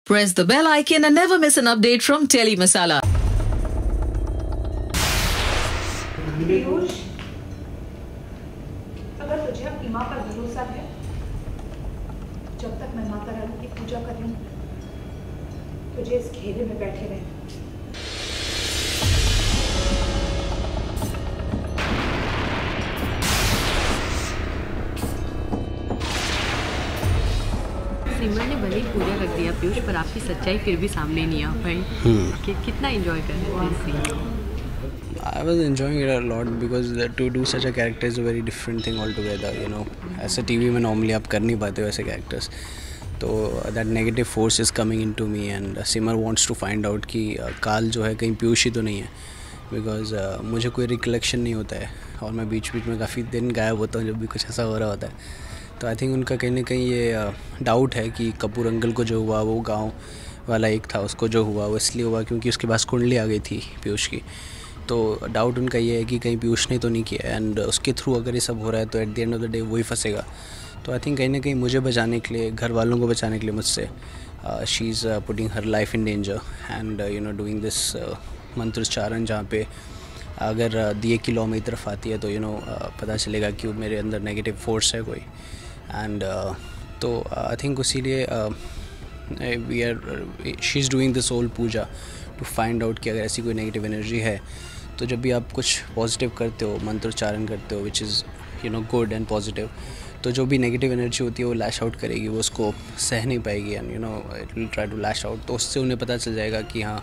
Press the bell icon and never miss an update from Telly Masala. Piyush, अगर तुझे अपनी माँ पर भरोसा है, जब तक मैं माता रानी की पूजा कर रही हूँ, तुझे इस घेरे में बैठे रहना। सिमर ने भले ही पूजा रख दिया पीयूष, पर आपकी सच्चाई फिर भी सामने नहीं आ पाई। कितना एंजॉय कर रहे थे इस scene? I was enjoying it a lot because to do such a character is a very different thing altogether, you know. ऐसे TV में normally आप कर नहीं पाते वैसे characters. तो that negative force is coming into me and Simar wants to find out कि काल जो है कहीं पीयूष ही तो नहीं है, because मुझे कोई recollection नहीं होता है और मैं बीच बीच में काफ़ी दिन गायब होता हूँ जब भी कुछ ऐसा हो रहा होता है. तो आई थिंक उनका कहीं ना कहीं ये डाउट है कि कपूर अंकल को जो हुआ वो गाँव वाला एक था, उसको जो हुआ वो इसलिए हुआ क्योंकि उसके पास कुंडली आ गई थी पीयूष की. तो डाउट उनका ये है कि कहीं पीयूष ने तो नहीं किया एंड उसके थ्रू अगर ये सब हो रहा है तो at the end of the day वही फंसेगा. तो आई थिंक कहीं ना कहीं मुझे बचाने के लिए, घर वालों को बचाने के लिए मुझसे she is putting her life in danger and you know doing this मंत्रोच्चारण, जहाँ पे अगर दिए की लौ मेरी तरफ आती है तो यू नो पता चलेगा कि मेरे अंदर नेगेटिव फोर्स है कोई. एंड तो आई थिंक उसीलिए we are she is doing this whole puja to find out कि अगर ऐसी कोई नेगेटिव एनर्जी है तो जब भी आप कुछ पॉजिटिव करते हो, मंत्रोच्चारण करते हो which is you know good and positive, तो जो भी नेगेटिव एनर्जी होती है वो लैश आउट करेगी, वो उसको सह नहीं पाएगी and you know it will try to lash out. तो उससे उन्हें पता चल जाएगा कि हाँ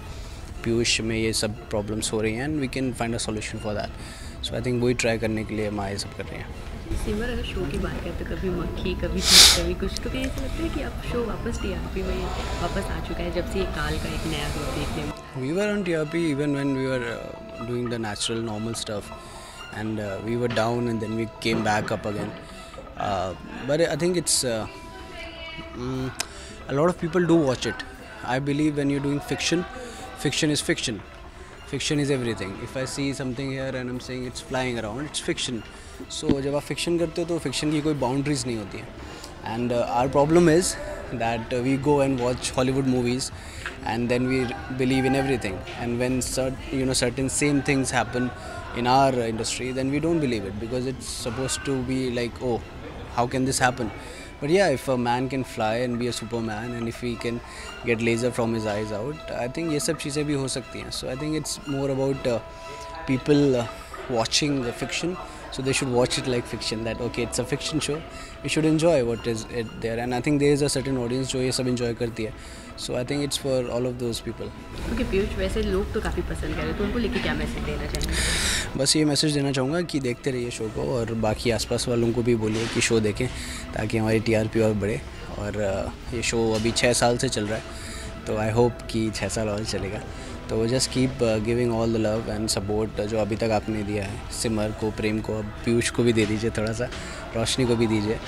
पीयूष में ये सब प्रॉब्लम्स हो रही हैं and we can find a solution for that. So I think वही ट्राई करने के लिए माँ ये सब कर रही हैं. सिमर, अगर शो की बात करते तो कभी मक्खी, कभी चीज, कभी कुछ, तो क्या ऐसा लगता है कि अब शो वापस टीआरपी में वापस आ चुका है जब से ये काल का एक नया रूप देखने में? We were on TRP even when we were doing the natural normal stuff and we were down and then we came back up again. But I think it's a lot of people do watch it. I believe when you're doing fiction, fiction is fiction. Fiction is everything. If I see something here and I'm saying it's flying around, it's fiction. So जब आप fiction करते हो तो fiction की कोई boundaries नहीं होती है. And our problem is that we go and watch Hollywood movies and then we believe in everything. And when certain same things happen in our industry, then we don't believe it because it's supposed to be like, oh, how can this happen? But yeah, if a man can fly and be a superman and if he can get laser from his eyes out, I think ये सब चीज़ें भी हो सकती हैं. So I think it's more about people watching the fiction. So they should watch it like fiction, that okay, it's a fiction show, we should enjoy what is it there. And I think there is a certain audience जो ये सब enjoy करती है. So I think it's for all of those people. Okay, Piyush, वैसे लोग तो काफ़ी पसंद कर रहे हैं, तो उनको लेके क्या मैसेज देना चाहेंगे? बस ये मैसेज देना चाहूँगा कि देखते रहिए शो को और बाकी आसपास वालों को भी बोलिए कि शो देखें ताकि हमारी टीआरपी और बढ़े. और ये शो अभी 6 साल से चल रहा है तो आई होप कि 6 साल और चलेगा. तो just keep giving all the love and support जो अभी तक आपने दिया है सिमर को, प्रेम को, अब पीयूष को भी दे दीजिए, थोड़ा सा रोशनी को भी दीजिए.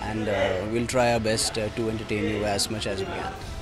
And will try our best to entertain you as much as we can.